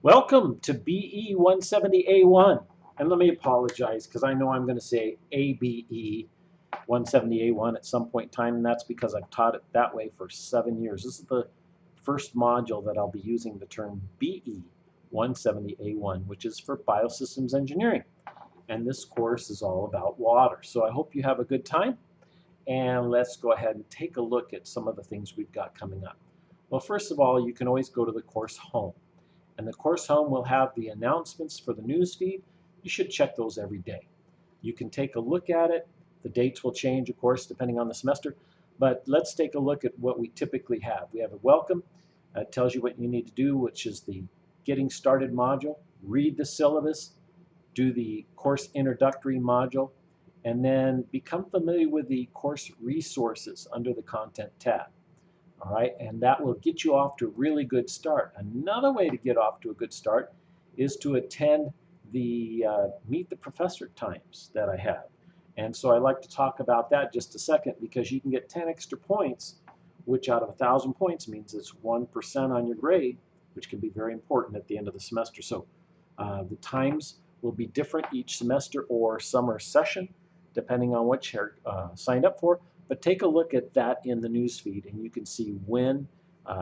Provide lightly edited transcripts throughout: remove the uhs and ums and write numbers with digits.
Welcome to BE 170A1. And let me apologize because I know I'm going to say ABE 170A1 at some point in time, and that's because I've taught it that way for 7 years. This is the first module that I'll be using the term BE 170A1, which is for Biosystems Engineering. And this course is all about water. So I hope you have a good time. And let's go ahead and take a look at some of the things we've got coming up. Well, first of all, you can always go to the course home. And the course home will have the announcements for the news feed. You should check those every day. You can take a look at it. The dates will change, of course, depending on the semester. But let's take a look at what we typically have. We have a welcome. It tells you what you need to do, which is the getting started module. Read the syllabus. Do the course introductory module. And then become familiar with the course resources under the content tab. All right, and that will get you off to a really good start. Another way to get off to a good start is to attend the Meet the Professor times that I have. And so I'd like to talk about that just a second because you can get 10 extra points, which out of 1,000 points means it's 1% on your grade, which can be very important at the end of the semester. So the times will be different each semester or summer session, depending on what you're signed up for. But take a look at that in the news feed, and you can see when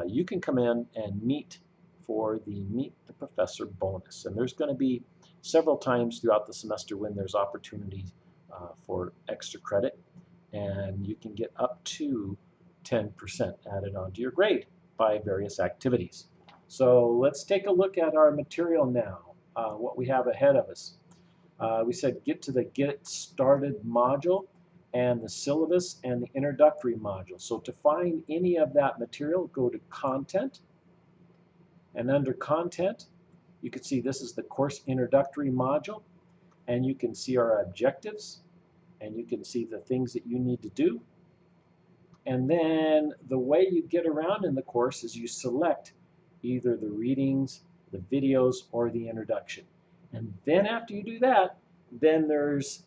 you can come in and meet for the Meet the Professor bonus. And there's going to be several times throughout the semester when there's opportunities for extra credit, and you can get up to 10% added onto your grade by various activities. So let's take a look at our material now, what we have ahead of us. We said get to the Get Started module and the syllabus and the introductory module. So to find any of that material, go to Content. And under Content, you can see this is the course introductory module. And you can see our objectives. And you can see the things that you need to do. And then the way you get around in the course is you select either the readings, the videos, or the introduction. And then after you do that, then there's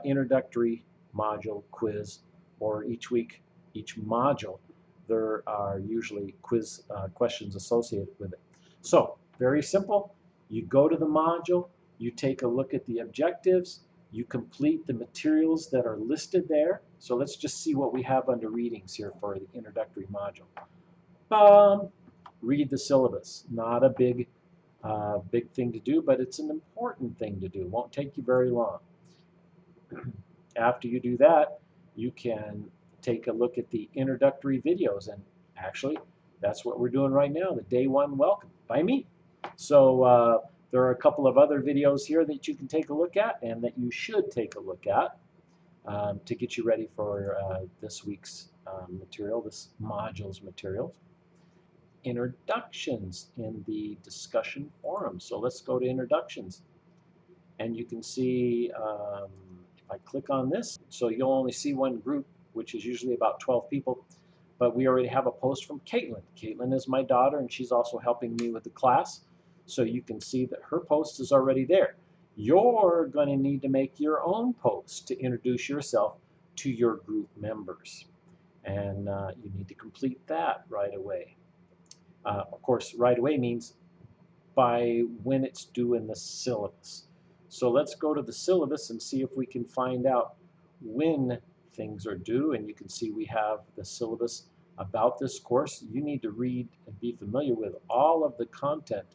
introductory module quiz, or each week, each module, there are usually quiz questions associated with it. So very simple. You go to the module, you take a look at the objectives, you complete the materials that are listed there. So let's just see what we have under readings here for the introductory module. Read the syllabus. Not a big thing to do, but it's an important thing to do. It won't take you very long. After you do that, you can take a look at the introductory videos, and actually that's what we're doing right now, the day one welcome by me. So there are a couple of other videos here that you can take a look at and that you should take a look at to get you ready for this week's material, this module's materials. Introductions in the discussion forum. So let's go to introductions. And you can see, if I click on this, so you'll only see one group, which is usually about 12 people. But we already have a post from Caitlin. Caitlin is my daughter, and she's also helping me with the class. So you can see that her post is already there. You're going to need to make your own post to introduce yourself to your group members. And you need to complete that right away. Of course, right away means by when it's due in the syllabus. So let's go to the syllabus and see if we can find out when things are due. And you can see we have the syllabus about this course. You need to read and be familiar with all of the content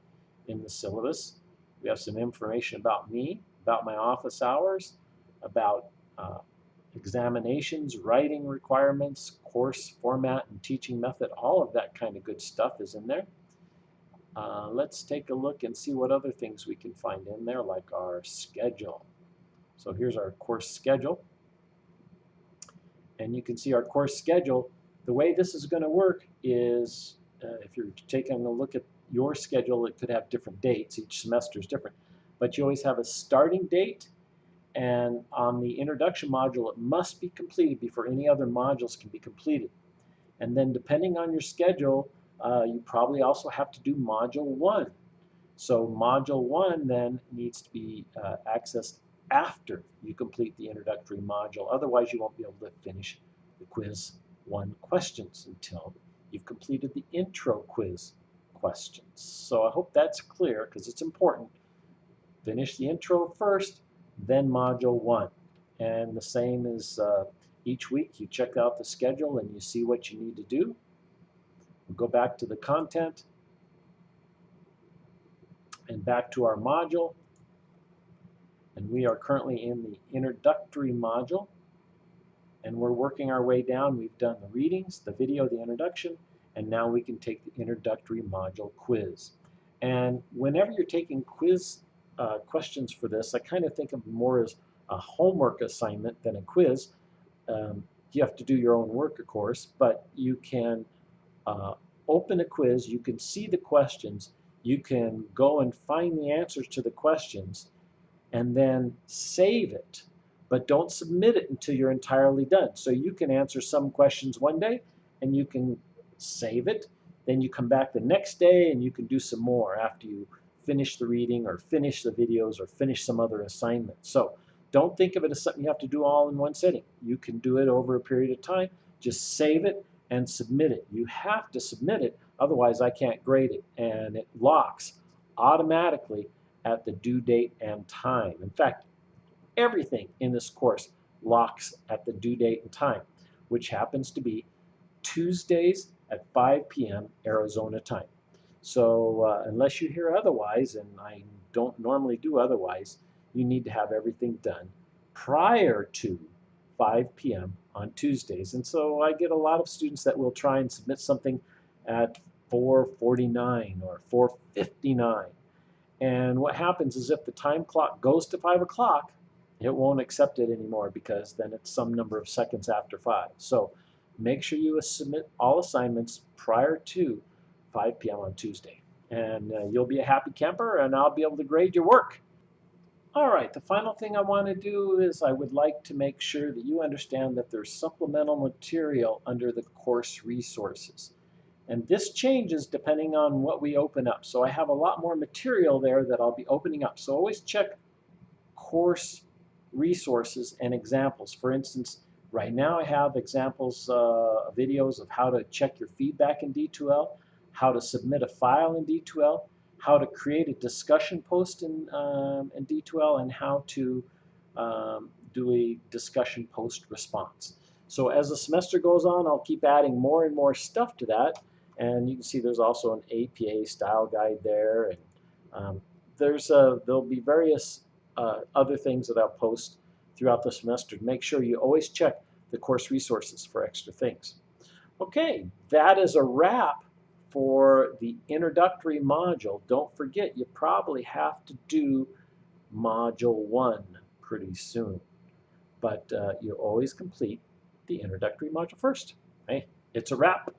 in the syllabus. We have some information about me, about my office hours, about examinations, writing requirements, course format and teaching method. All of that kind of good stuff is in there. Let's take a look and see what other things we can find in there, like our schedule. So here's our course schedule. And you can see our course schedule. The way this is going to work is, if you're taking a look at your schedule, it could have different dates. Each semester is different. But you always have a starting date. And on the introduction module, it must be completed before any other modules can be completed. And then depending on your schedule, you probably also have to do Module 1. So Module 1 then needs to be accessed after you complete the introductory module. Otherwise, you won't be able to finish the quiz 1 questions until you've completed the intro quiz questions. So I hope that's clear because it's important. Finish the intro first, then Module 1. And the same as each week, you check out the schedule and you see what you need to do. We'll go back to the content and back to our module. And we are currently in the Introductory Module. And we're working our way down. We've done the readings, the video, the introduction, and now we can take the Introductory Module quiz. And whenever you're taking quiz questions for this, I kind of think of more as a homework assignment than a quiz. You have to do your own work, of course, but you can open a quiz, you can see the questions, you can go and find the answers to the questions, and then save it. But don't submit it until you're entirely done. So you can answer some questions one day, and you can save it. Then you come back the next day, and you can do some more after you finish the reading or finish the videos or finish some other assignment. So don't think of it as something you have to do all in one sitting. You can do it over a period of time. Just save it and submit it. You have to submit it, otherwise I can't grade it, and it locks automatically at the due date and time. In fact, everything in this course locks at the due date and time, which happens to be Tuesdays at 5 p.m. Arizona time. So unless you hear otherwise, and I don't normally do otherwise, you need to have everything done prior to 5 p.m. on Tuesdays. And so I get a lot of students that will try and submit something at 4:49 or 4:59. And what happens is if the time clock goes to 5 o'clock, it won't accept it anymore because then it's some number of seconds after 5. So make sure you submit all assignments prior to 5 p.m. on Tuesday. And you'll be a happy camper, and I'll be able to grade your work. All right, the final thing I want to do is I would like to make sure that you understand that there's supplemental material under the course resources. And this changes depending on what we open up. So I have a lot more material there that I'll be opening up. So always check course resources and examples. For instance, right now I have examples, videos of how to check your feedback in D2L, how to submit a file in D2L, how to create a discussion post in D2L, and how to do a discussion post response. So as the semester goes on, I'll keep adding more and more stuff to that. And you can see there's also an APA style guide there. And there'll be various other things that I'll post throughout the semester to make sure you always check the course resources for extra things. Okay, that is a wrap for the introductory module. Don't forget, you probably have to do module 1 pretty soon, but you always complete the introductory module first. Hey, it's a wrap.